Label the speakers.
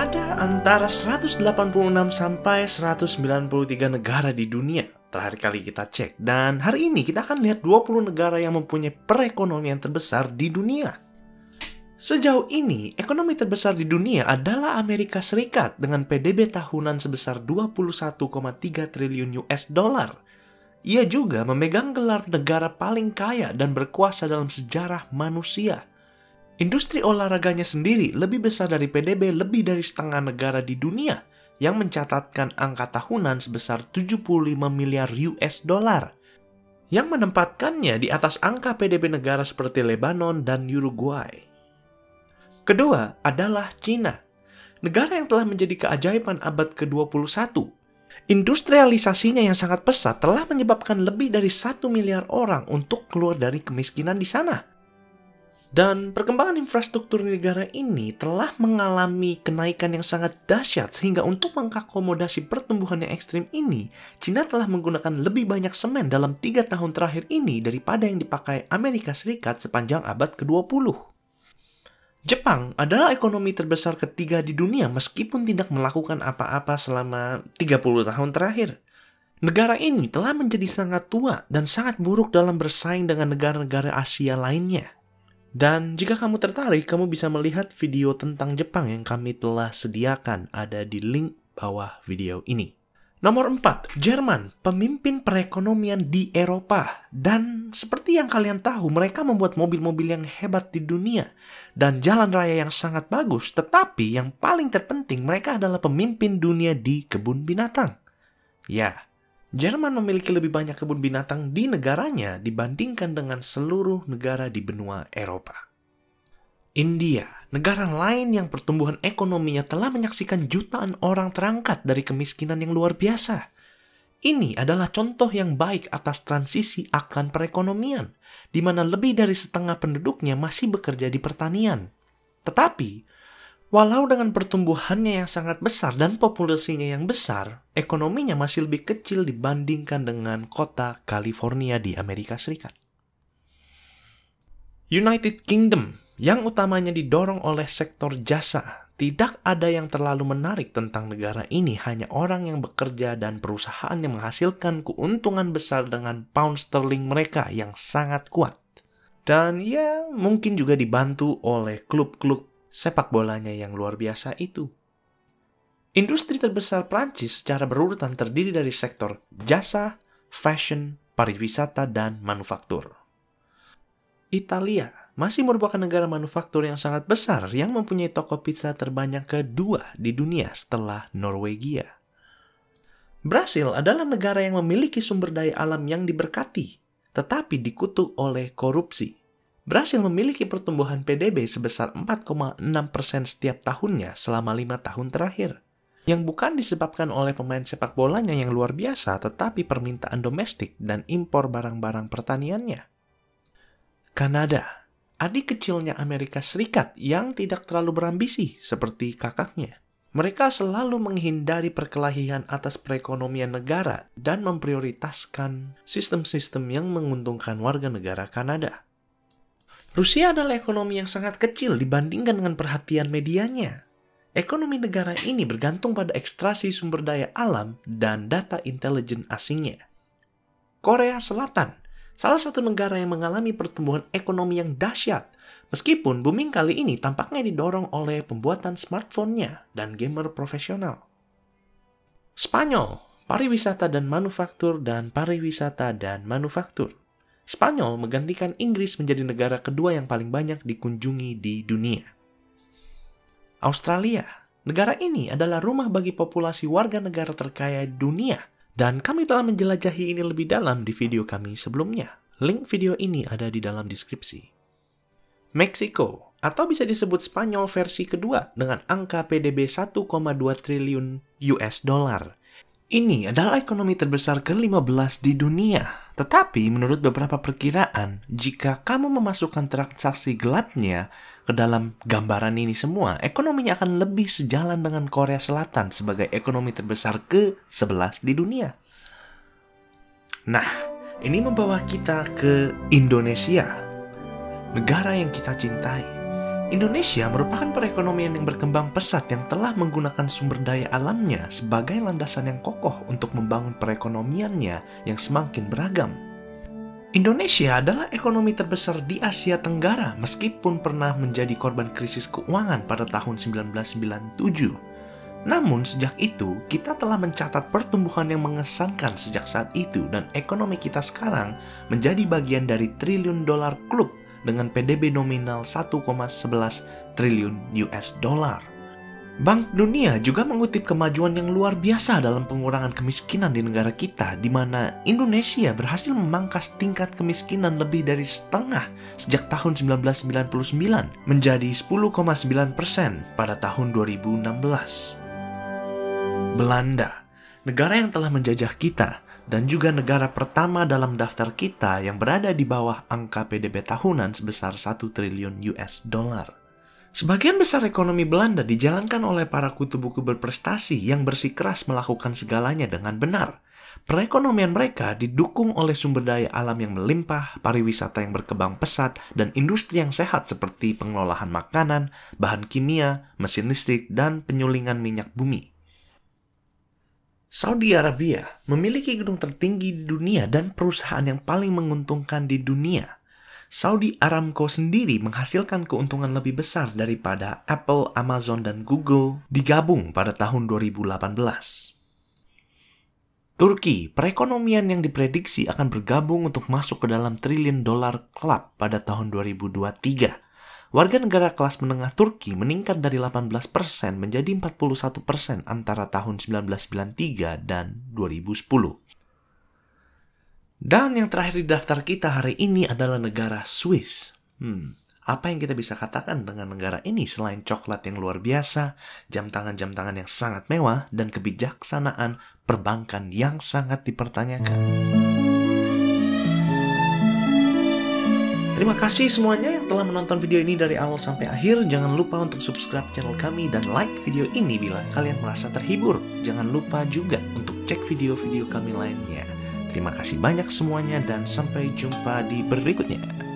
Speaker 1: Ada antara 186 sampai 193 negara di dunia terakhir kali kita cek. Dan hari ini kita akan lihat 20 negara yang mempunyai perekonomian terbesar di dunia. Sejauh ini, ekonomi terbesar di dunia adalah Amerika Serikat dengan PDB tahunan sebesar 21,3 triliun US dollar. Ia juga memegang gelar negara paling kaya dan berkuasa dalam sejarah manusia. Industri olahraganya sendiri lebih besar dari PDB lebih dari setengah negara di dunia yang mencatatkan angka tahunan sebesar 75 miliar US dollar yang menempatkannya di atas angka PDB negara seperti Lebanon dan Uruguay. Kedua adalah China, negara yang telah menjadi keajaiban abad ke-21. Industrialisasinya yang sangat pesat telah menyebabkan lebih dari 1 miliar orang untuk keluar dari kemiskinan di sana. Dan perkembangan infrastruktur negara ini telah mengalami kenaikan yang sangat dahsyat sehingga untuk mengakomodasi pertumbuhan yang ekstrim ini, China telah menggunakan lebih banyak semen dalam 3 tahun terakhir ini daripada yang dipakai Amerika Serikat sepanjang abad ke-20. Jepang adalah ekonomi terbesar ketiga di dunia meskipun tidak melakukan apa-apa selama 30 tahun terakhir. Negara ini telah menjadi sangat tua dan sangat buruk dalam bersaing dengan negara-negara Asia lainnya. Dan jika kamu tertarik, kamu bisa melihat video tentang Jepang yang kami telah sediakan ada di link bawah video ini. Nomor 4, Jerman, pemimpin perekonomian di Eropa. Dan seperti yang kalian tahu, mereka membuat mobil-mobil yang hebat di dunia dan jalan raya yang sangat bagus. Tetapi yang paling terpenting, mereka adalah pemimpin dunia di kebun binatang. Ya, Jerman memiliki lebih banyak kebun binatang di negaranya dibandingkan dengan seluruh negara di benua Eropa. India, negara lain yang pertumbuhan ekonominya telah menyaksikan jutaan orang terangkat dari kemiskinan yang luar biasa. Ini adalah contoh yang baik atas transisi akan perekonomian, di mana lebih dari setengah penduduknya masih bekerja di pertanian. Tetapi, walau dengan pertumbuhannya yang sangat besar dan populasinya yang besar, ekonominya masih lebih kecil dibandingkan dengan kota California di Amerika Serikat. United Kingdom, yang utamanya didorong oleh sektor jasa, tidak ada yang terlalu menarik tentang negara ini, hanya orang yang bekerja dan perusahaan yang menghasilkan keuntungan besar dengan pound sterling mereka yang sangat kuat. Dan ya, mungkin juga dibantu oleh klub-klub sepak bolanya yang luar biasa itu. Industri terbesar Prancis secara berurutan terdiri dari sektor jasa, fashion, pariwisata, dan manufaktur. Italia masih merupakan negara manufaktur yang sangat besar yang mempunyai toko pizza terbanyak kedua di dunia setelah Norwegia. Brasil adalah negara yang memiliki sumber daya alam yang diberkati, tetapi dikutuk oleh korupsi. Brasil memiliki pertumbuhan PDB sebesar 4,6% setiap tahunnya selama 5 tahun terakhir, yang bukan disebabkan oleh pemain sepak bolanya yang luar biasa, tetapi permintaan domestik dan impor barang-barang pertaniannya. Kanada, adik kecilnya Amerika Serikat yang tidak terlalu berambisi seperti kakaknya. Mereka selalu menghindari perkelahian atas perekonomian negara dan memprioritaskan sistem-sistem yang menguntungkan warga negara Kanada. Rusia adalah ekonomi yang sangat kecil dibandingkan dengan perhatian medianya. Ekonomi negara ini bergantung pada ekstraksi sumber daya alam dan data intelijen asingnya. Korea Selatan, salah satu negara yang mengalami pertumbuhan ekonomi yang dahsyat, meskipun booming kali ini tampaknya didorong oleh pembuatan smartphone-nya dan gamer profesional. Spanyol, pariwisata dan manufaktur dan pariwisata dan manufaktur. Spanyol menggantikan Inggris menjadi negara kedua yang paling banyak dikunjungi di dunia. Australia, negara ini adalah rumah bagi populasi warga negara terkaya di dunia, dan kami telah menjelajahi ini lebih dalam di video kami sebelumnya. Link video ini ada di dalam deskripsi. Meksiko, atau bisa disebut Spanyol versi kedua dengan angka PDB 1,2 triliun US dollar. Ini adalah ekonomi terbesar ke-15 di dunia. Tetapi menurut beberapa perkiraan, jika kamu memasukkan transaksi gelapnya ke dalam gambaran ini semua, ekonominya akan lebih sejalan dengan Korea Selatan sebagai ekonomi terbesar ke-11 di dunia. Nah, ini membawa kita ke Indonesia, negara yang kita cintai. Indonesia merupakan perekonomian yang berkembang pesat yang telah menggunakan sumber daya alamnya sebagai landasan yang kokoh untuk membangun perekonomiannya yang semakin beragam. Indonesia adalah ekonomi terbesar di Asia Tenggara meskipun pernah menjadi korban krisis keuangan pada tahun 1997. Namun sejak itu, kita telah mencatat pertumbuhan yang mengesankan sejak saat itu dan ekonomi kita sekarang menjadi bagian dari triliun dolar klub dengan PDB nominal 1,11 triliun US dollar. Bank Dunia juga mengutip kemajuan yang luar biasa dalam pengurangan kemiskinan di negara kita, di mana Indonesia berhasil memangkas tingkat kemiskinan lebih dari setengah sejak tahun 1999 menjadi 10,9% pada tahun 2016. Belanda, negara yang telah menjajah kita, dan juga negara pertama dalam daftar kita yang berada di bawah angka PDB tahunan sebesar 1 triliun US dollar. Sebagian besar ekonomi Belanda dijalankan oleh para kutu buku berprestasi yang bersikeras melakukan segalanya dengan benar. Perekonomian mereka didukung oleh sumber daya alam yang melimpah, pariwisata yang berkembang pesat, dan industri yang sehat seperti pengolahan makanan, bahan kimia, mesin listrik, dan penyulingan minyak bumi. Saudi Arabia memiliki gedung tertinggi di dunia dan perusahaan yang paling menguntungkan di dunia. Saudi Aramco sendiri menghasilkan keuntungan lebih besar daripada Apple, Amazon, dan Google digabung pada tahun 2018. Turki, perekonomian yang diprediksi akan bergabung untuk masuk ke dalam triliun dolar club pada tahun 2023. Warga negara kelas menengah Turki meningkat dari 18% menjadi 41% antara tahun 1993 dan 2010. Dan yang terakhir di daftar kita hari ini adalah negara Swiss. Apa yang kita bisa katakan dengan negara ini selain coklat yang luar biasa, jam tangan yang sangat mewah, dan kebijaksanaan perbankan yang sangat dipertanyakan? Terima kasih semuanya yang telah menonton video ini dari awal sampai akhir. Jangan lupa untuk subscribe channel kami dan like video ini bila kalian merasa terhibur. Jangan lupa juga untuk cek video-video kami lainnya. Terima kasih banyak semuanya dan sampai jumpa di berikutnya.